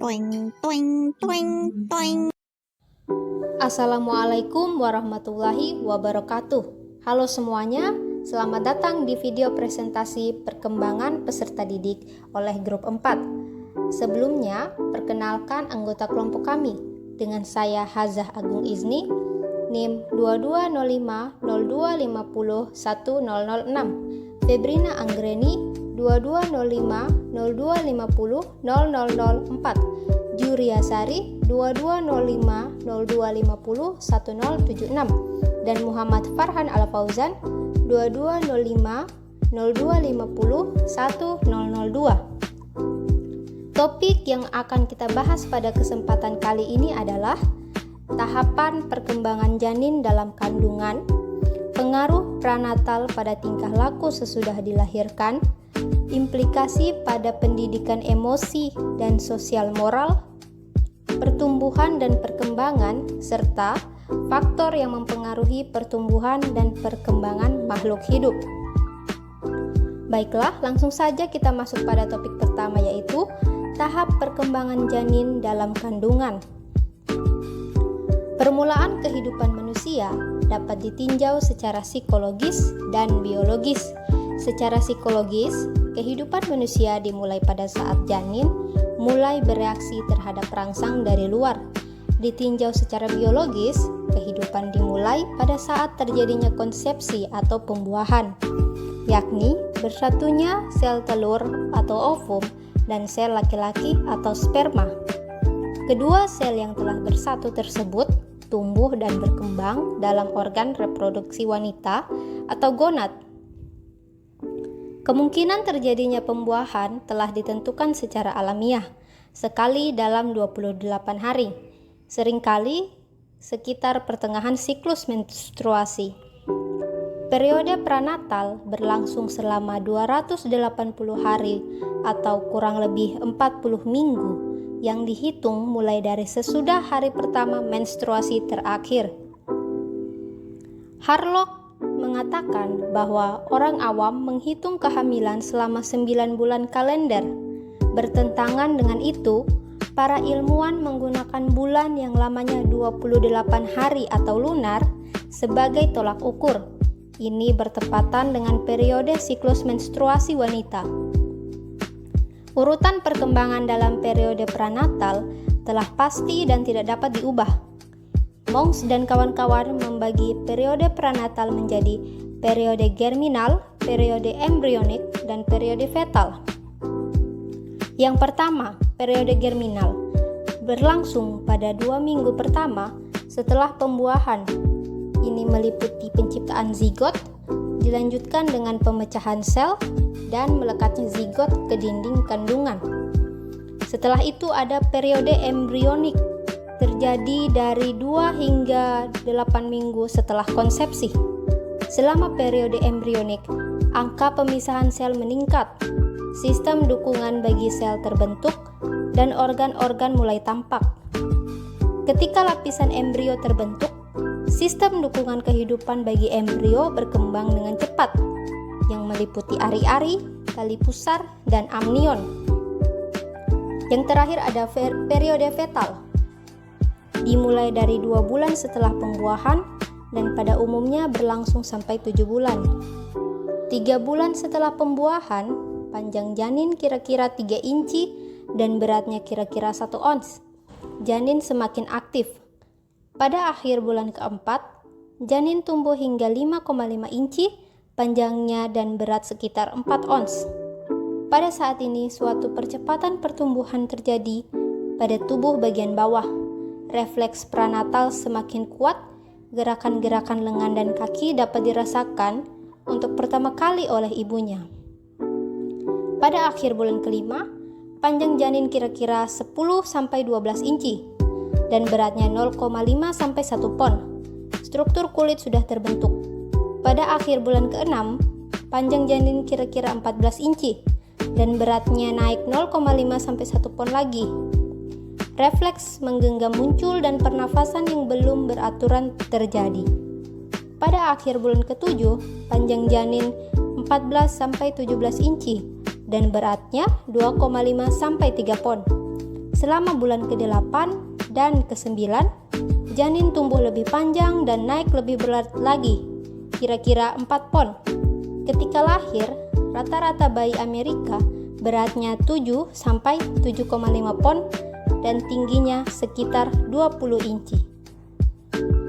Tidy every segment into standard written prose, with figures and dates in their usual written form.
Toing, toing, toing, toing. Assalamualaikum warahmatullahi wabarakatuh. Halo semuanya, selamat datang di video presentasi perkembangan peserta didik oleh grup 4. Sebelumnya, perkenalkan anggota kelompok kami. Dengan saya Hazah Agung Izni, NIM 220502501006, Febrina Anggreni 220502500004, Juria Sari 220502501076, dan Muhammad Farhan Al-Fauzan 220502501002. Topik yang akan kita bahas pada kesempatan kali ini adalah tahapan perkembangan janin dalam kandungan, pengaruh pranatal pada tingkah laku sesudah dilahirkan, implikasi pada pendidikan emosi dan sosial moral, pertumbuhan dan perkembangan, serta faktor yang mempengaruhi pertumbuhan dan perkembangan makhluk hidup. Baiklah, langsung saja kita masuk pada topik pertama, yaitu tahap perkembangan janin dalam kandungan. Permulaan kehidupan manusia dapat ditinjau secara psikologis dan biologis. Secara psikologis, kehidupan manusia dimulai pada saat janin mulai bereaksi terhadap rangsang dari luar. Ditinjau secara biologis, kehidupan dimulai pada saat terjadinya konsepsi atau pembuahan, yakni bersatunya sel telur atau ovum dan sel laki-laki atau sperma. Kedua sel yang telah bersatu tersebut tumbuh dan berkembang dalam organ reproduksi wanita atau gonad. Kemungkinan terjadinya pembuahan telah ditentukan secara alamiah, sekali dalam 28 hari, seringkali sekitar pertengahan siklus menstruasi. Periode pranatal berlangsung selama 280 hari atau kurang lebih 40 minggu yang dihitung mulai dari sesudah hari pertama menstruasi terakhir. Harlock mengatakan bahwa orang awam menghitung kehamilan selama 9 bulan kalender. Bertentangan dengan itu, para ilmuwan menggunakan bulan yang lamanya 28 hari atau lunar sebagai tolak ukur. Ini bertepatan dengan periode siklus menstruasi wanita. Urutan perkembangan dalam periode pranatal telah pasti dan tidak dapat diubah. Monks dan kawan-kawan membagi periode pranatal menjadi periode germinal, periode embryonik, dan periode fetal. Yang pertama, periode germinal, berlangsung pada 2 minggu pertama setelah pembuahan. Ini meliputi penciptaan zigot, dilanjutkan dengan pemecahan sel, dan melekatnya zigot ke dinding kandungan. Setelah itu ada periode embryonik, terjadi dari 2 hingga 8 minggu setelah konsepsi. Selama periode embryonik, angka pemisahan sel meningkat, sistem dukungan bagi sel terbentuk, dan organ-organ mulai tampak. Ketika lapisan embrio terbentuk, sistem dukungan kehidupan bagi embrio berkembang dengan cepat, yang meliputi ari-ari, tali pusar, dan amnion. Yang terakhir ada periode fetal, dimulai dari 2 bulan setelah pembuahan dan pada umumnya berlangsung sampai 7 bulan. 3 bulan setelah pembuahan, panjang janin kira-kira 3 inci dan beratnya kira-kira 1 ons. Janin semakin aktif. Pada akhir bulan keempat, janin tumbuh hingga 5,5 inci, panjangnya dan berat sekitar 4 ons. Pada saat ini, suatu percepatan pertumbuhan terjadi pada tubuh bagian bawah. Refleks pranatal semakin kuat, gerakan-gerakan lengan dan kaki dapat dirasakan untuk pertama kali oleh ibunya. Pada akhir bulan kelima, panjang janin kira-kira 10-12 inci dan beratnya 0,5-1 pon. Struktur kulit sudah terbentuk. Pada akhir bulan ke-6, panjang janin kira-kira 14 inci dan beratnya naik 0,5-1 pon lagi. Refleks menggenggam muncul dan pernafasan yang belum beraturan terjadi. Pada akhir bulan ke-7, panjang janin 14-17 inci dan beratnya 2,5-3 pon. Selama bulan ke-8 dan ke-9, janin tumbuh lebih panjang dan naik lebih berat lagi, kira-kira 4 pon. Ketika lahir, rata-rata bayi Amerika beratnya 7 sampai 7,5 pon dan tingginya sekitar 20 inci.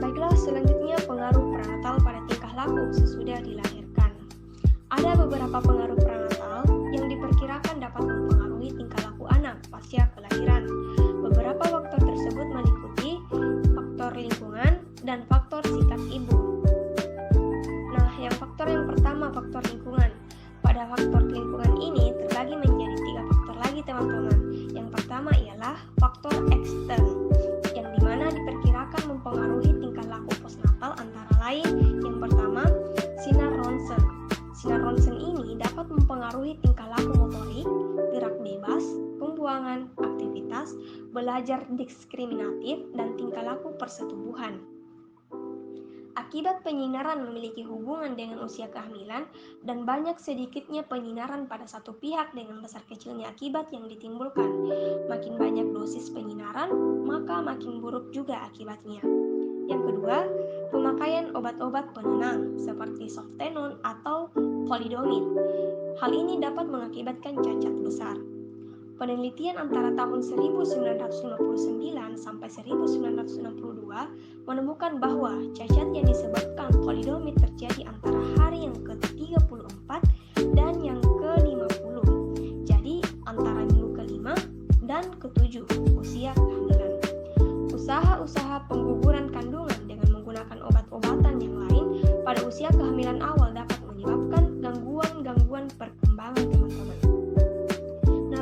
Baiklah, selanjutnya pengaruh prenatal pada tingkah laku sesudah dilahirkan. Ada beberapa pengaruh prenatal yang diperkirakan dapat mempengaruhi tingkah laku anak pasca kelahiran. Beberapa faktor tersebut meliputi faktor lingkungan dan faktor sikap ibu. Nah, faktor yang pertama, faktor lingkungan. Pada faktor lingkungan ini terbagi menjadi 3 faktor lagi, teman-teman. Yang pertama ialah faktor ekstern, yang dimana diperkirakan mempengaruhi tingkah laku postnatal antara lain. Yang pertama, sinar ronsen. Sinar ronsen ini dapat mempengaruhi tingkah laku motorik, gerak bebas, pembuangan, aktivitas, belajar diskriminatif, dan tingkah laku persetubuhan. Akibat penyinaran memiliki hubungan dengan usia kehamilan dan banyak sedikitnya penyinaran pada satu pihak dengan besar kecilnya akibat yang ditimbulkan. Makin banyak dosis penyinaran, maka makin buruk juga akibatnya. Yang kedua, pemakaian obat-obat penenang seperti softenon atau thalidomid. Hal ini dapat mengakibatkan cacat besar. Penelitian antara tahun 1959 sampai 1962 menemukan bahwa cacat yang disebabkan thalidomid terjadi antara hari yang ke-34 dan yang ke-50. Jadi antara minggu ke-5 dan ke-7 usia kehamilan. Usaha-usaha pengguguran kandungan dengan menggunakan obat-obatan yang lain pada usia kehamilan awal dapat menyebabkan gangguan-gangguan perkembangan, teman-teman.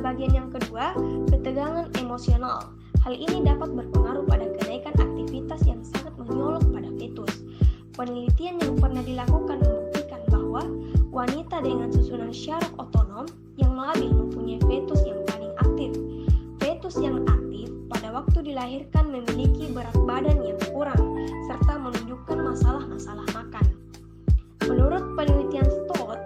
Bagian yang kedua, ketegangan emosional. Hal ini dapat berpengaruh pada kenaikan aktivitas yang sangat menyolok pada fetus. Penelitian yang pernah dilakukan membuktikan bahwa wanita dengan susunan syaraf otonom yang labil mempunyai fetus yang paling aktif. Fetus yang aktif pada waktu dilahirkan memiliki berat badan yang kurang serta menunjukkan masalah-masalah makan. Menurut penelitian Stott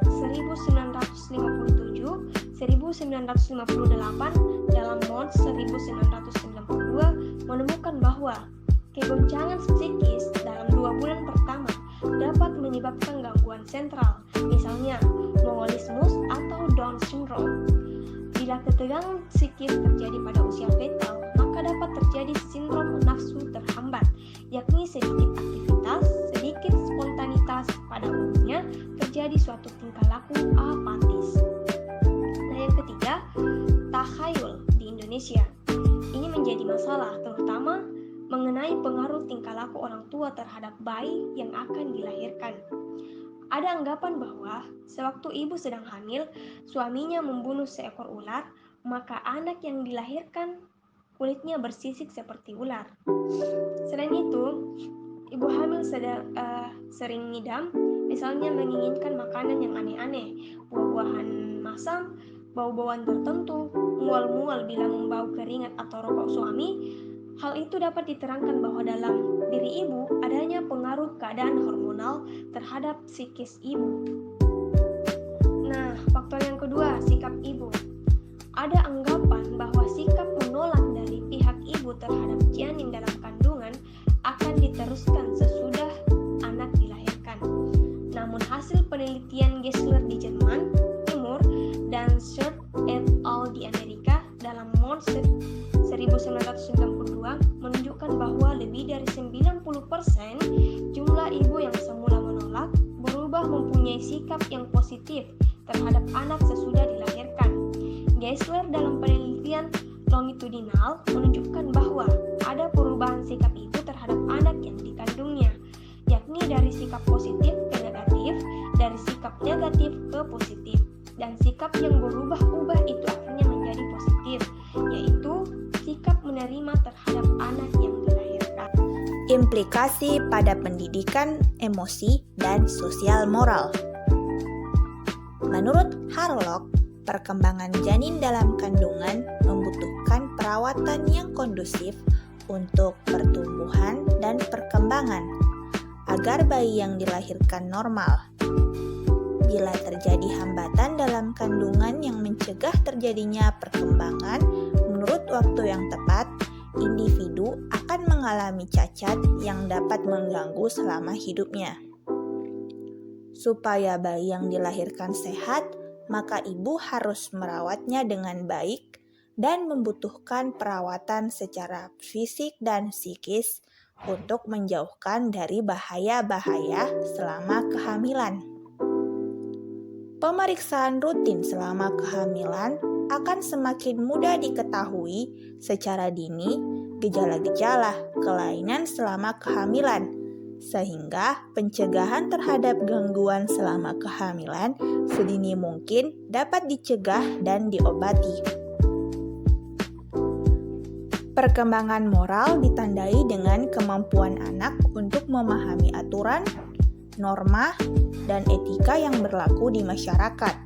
1958 dalam Mons 1992 menemukan bahwa kegoncangan psikis dalam 2 bulan pertama dapat menyebabkan gangguan sentral, misalnya mongolismus atau Down syndrome. Bila ketegangan psikis terjadi pada usia fetal, maka dapat terjadi sindrom nafsu terhambat, yakni sedikit aktivitas, sedikit spontanitas, pada umumnya terjadi suatu tingkah laku apatis. Nah, yang ketiga, takhayul di Indonesia. Ini menjadi masalah, terutama mengenai pengaruh tingkah laku orang tua terhadap bayi yang akan dilahirkan. Ada anggapan bahwa sewaktu ibu sedang hamil, suaminya membunuh seekor ular, maka anak yang dilahirkan kulitnya bersisik seperti ular. Selain itu, ibu hamil sering ngidam, misalnya menginginkan makanan yang aneh-aneh, buah-buahan masam, bau-bauan tertentu, mual-mual bila membau keringat atau rokok suami. Hal itu dapat diterangkan bahwa dalam diri ibu adanya pengaruh keadaan hormonal terhadap psikis ibu. Nah, faktor yang kedua, sikap ibu. Ada anggapan bahwa sikap menolak dari pihak ibu terhadap janin dalam kandungan akan diteruskan sesudah anak dilahirkan. Namun hasil penelitian Gessler di Jerman Timur dan Short et al. Di Amerika dalam Mons 1992 menunjukkan bahwa lebih dari 90% jumlah ibu yang semula menolak berubah mempunyai sikap yang positif terhadap anak sesudah dilahirkan. Gessler dalam penelitian longitudinal menunjukkan bahwa ada perubahan sikap ibu terhadap anak yang dikandungnya, yakni dari sikap positif ke negatif, dari sikap negatif ke positif, dan sikap yang berubah-ubah itu akhirnya menjadi positif, yaitu sikap menerima terhadap anak yang dilahirkan. Implikasi pada pendidikan, emosi, dan sosial moral. Menurut Harlock, perkembangan janin dalam kandungan membutuhkan perawatan yang kondusif untuk pertumbuhan dan perkembangan agar bayi yang dilahirkan normal. Bila terjadi hambatan dalam kandungan yang mencegah terjadinya perkembangan, menurut menurut waktu yang tepat, individu akan mengalami cacat yang dapat mengganggu selama hidupnya. Supaya bayi yang dilahirkan sehat, maka ibu harus merawatnya dengan baik dan membutuhkan perawatan secara fisik dan psikis untuk menjauhkan dari bahaya-bahaya selama kehamilan. Pemeriksaan rutin selama kehamilan akan semakin mudah diketahui secara dini gejala-gejala kelainan selama kehamilan, sehingga pencegahan terhadap gangguan selama kehamilan sedini mungkin dapat dicegah dan diobati. Perkembangan moral ditandai dengan kemampuan anak untuk memahami aturan, norma, dan etika yang berlaku di masyarakat.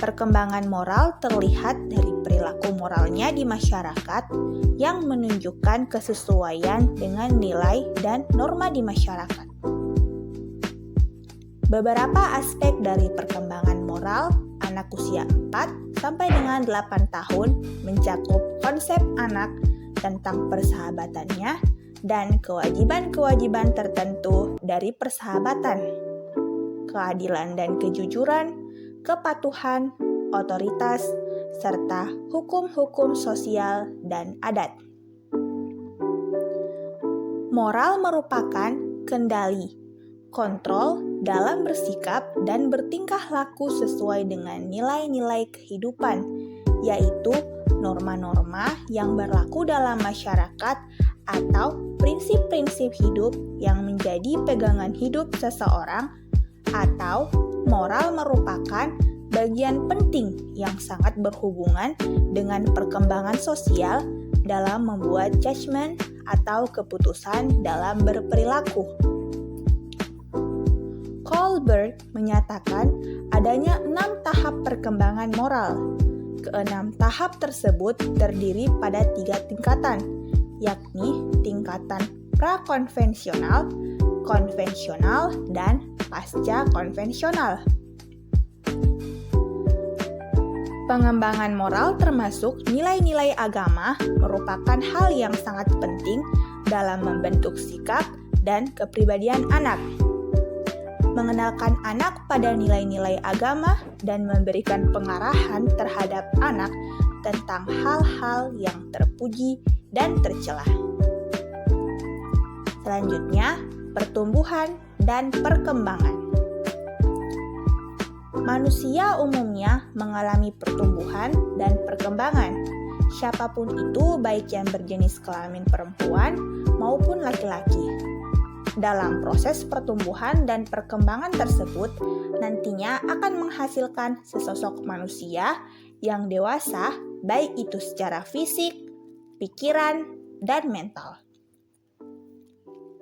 Perkembangan moral terlihat dari perilaku moralnya di masyarakat yang menunjukkan kesesuaian dengan nilai dan norma di masyarakat. Beberapa aspek dari perkembangan moral anak usia 4 sampai dengan 8 tahun mencakup konsep anak tentang persahabatannya dan kewajiban-kewajiban tertentu dari persahabatan, keadilan dan kejujuran, kepatuhan, otoritas, serta hukum-hukum sosial dan adat. Moral merupakan kendali, kontrol dalam bersikap dan bertingkah laku sesuai dengan nilai-nilai kehidupan, yaitu norma-norma yang berlaku dalam masyarakat atau prinsip-prinsip hidup yang menjadi pegangan hidup seseorang, atau moral merupakan bagian penting yang sangat berhubungan dengan perkembangan sosial dalam membuat judgement atau keputusan dalam berperilaku. Kohlberg menyatakan adanya 6 tahap perkembangan moral. Keenam tahap tersebut terdiri pada 3 tingkatan, yakni tingkatan prakonvensional, konvensional, dan pasca konvensional. Pengembangan moral termasuk nilai-nilai agama merupakan hal yang sangat penting dalam membentuk sikap dan kepribadian anak. Mengenalkan anak pada nilai-nilai agama dan memberikan pengarahan terhadap anak tentang hal-hal yang terpuji dan tercela. Selanjutnya, pertumbuhan dan perkembangan. Manusia umumnya mengalami pertumbuhan dan perkembangan. Siapapun itu, baik yang berjenis kelamin perempuan maupun laki-laki. Dalam proses pertumbuhan dan perkembangan tersebut, nantinya akan menghasilkan sesosok manusia yang dewasa, baik itu secara fisik, pikiran, dan mental.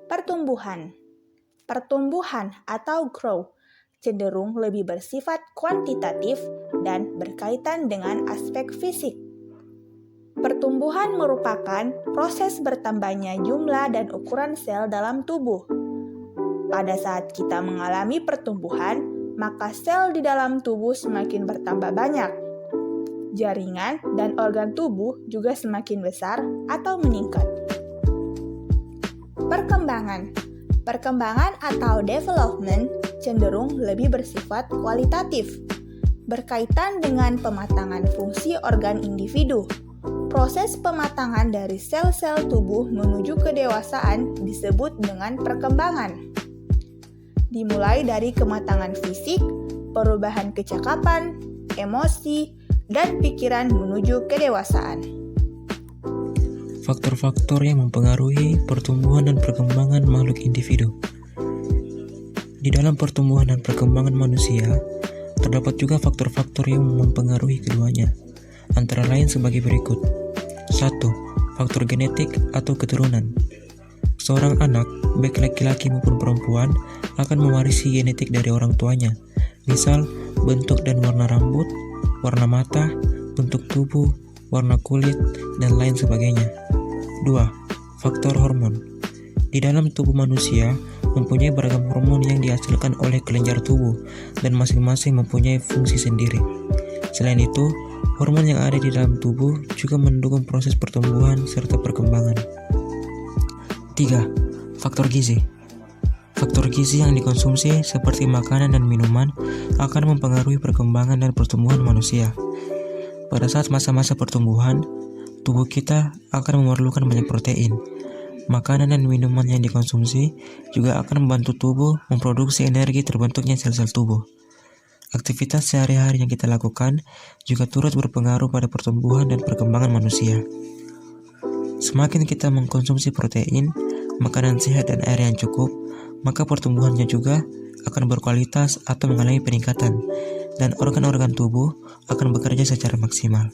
Pertumbuhan atau growth cenderung lebih bersifat kuantitatif dan berkaitan dengan aspek fisik. Pertumbuhan merupakan proses bertambahnya jumlah dan ukuran sel dalam tubuh. Pada saat kita mengalami pertumbuhan, maka sel di dalam tubuh semakin bertambah banyak. Jaringan dan organ tubuh juga semakin besar atau meningkat. Perkembangan atau development cenderung lebih bersifat kualitatif, berkaitan dengan pematangan fungsi organ individu. Proses pematangan dari sel-sel tubuh menuju kedewasaan disebut dengan perkembangan. Dimulai dari kematangan fisik, perubahan kecakapan, emosi, dan pikiran menuju kedewasaan. Faktor-faktor yang mempengaruhi pertumbuhan dan perkembangan makhluk individu. Di dalam pertumbuhan dan perkembangan manusia, terdapat juga faktor-faktor yang mempengaruhi keduanya, antara lain sebagai berikut. 1. Faktor genetik atau keturunan. Seorang anak, baik laki-laki maupun perempuan, akan mewarisi genetik dari orang tuanya, misal bentuk dan warna rambut, warna mata, bentuk tubuh, warna kulit, dan lain sebagainya. 2. Faktor hormon. Di dalam tubuh manusia mempunyai beragam hormon yang dihasilkan oleh kelenjar tubuh dan masing-masing mempunyai fungsi sendiri. Selain itu, hormon yang ada di dalam tubuh juga mendukung proses pertumbuhan serta perkembangan. 3. Faktor gizi. Faktor gizi yang dikonsumsi seperti makanan dan minuman akan mempengaruhi perkembangan dan pertumbuhan manusia. Pada saat masa-masa pertumbuhan, tubuh kita akan memerlukan banyak protein. Makanan dan minuman yang dikonsumsi juga akan membantu tubuh memproduksi energi terbentuknya sel-sel tubuh. Aktivitas sehari-hari yang kita lakukan juga turut berpengaruh pada pertumbuhan dan perkembangan manusia. Semakin kita mengkonsumsi protein, makanan sehat dan air yang cukup, maka pertumbuhannya juga akan berkualitas atau mengalami peningkatan, dan organ-organ tubuh akan bekerja secara maksimal.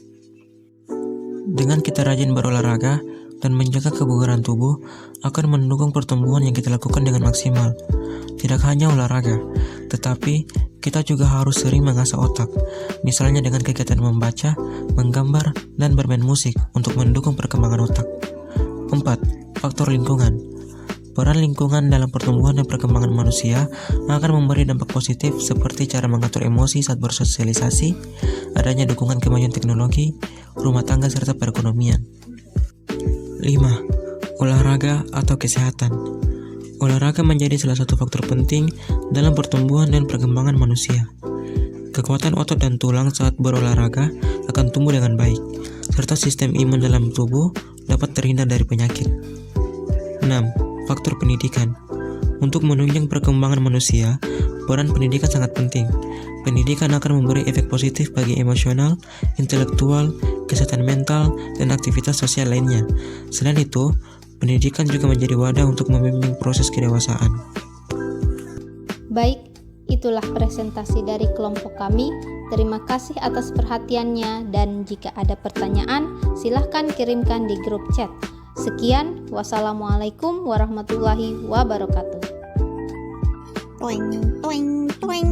Dengan kita rajin berolahraga dan menjaga kebugaran tubuh akan mendukung pertumbuhan yang kita lakukan dengan maksimal. Tidak hanya olahraga, tetapi kita juga harus sering mengasah otak, misalnya dengan kegiatan membaca, menggambar, dan bermain musik untuk mendukung perkembangan otak. 4. Faktor lingkungan. Peran lingkungan dalam pertumbuhan dan perkembangan manusia akan memberi dampak positif seperti cara mengatur emosi saat bersosialisasi, adanya dukungan kemajuan teknologi, rumah tangga, serta perekonomian. 5. Olahraga atau kesehatan. Olahraga menjadi salah satu faktor penting dalam pertumbuhan dan perkembangan manusia. Kekuatan otot dan tulang saat berolahraga akan tumbuh dengan baik, serta sistem imun dalam tubuh dapat terhindar dari penyakit. 6. Faktor pendidikan. Untuk menunjang perkembangan manusia, peran pendidikan sangat penting. Pendidikan akan memberi efek positif bagi emosional, intelektual, kesehatan mental, dan aktivitas sosial lainnya. Selain itu, pendidikan juga menjadi wadah untuk membimbing proses kedewasaan. Baik, itulah presentasi dari kelompok kami. Terima kasih atas perhatiannya, dan jika ada pertanyaan, silahkan kirimkan di grup chat. Sekian, wassalamualaikum warahmatullahi wabarakatuh. Toing, toing, toing.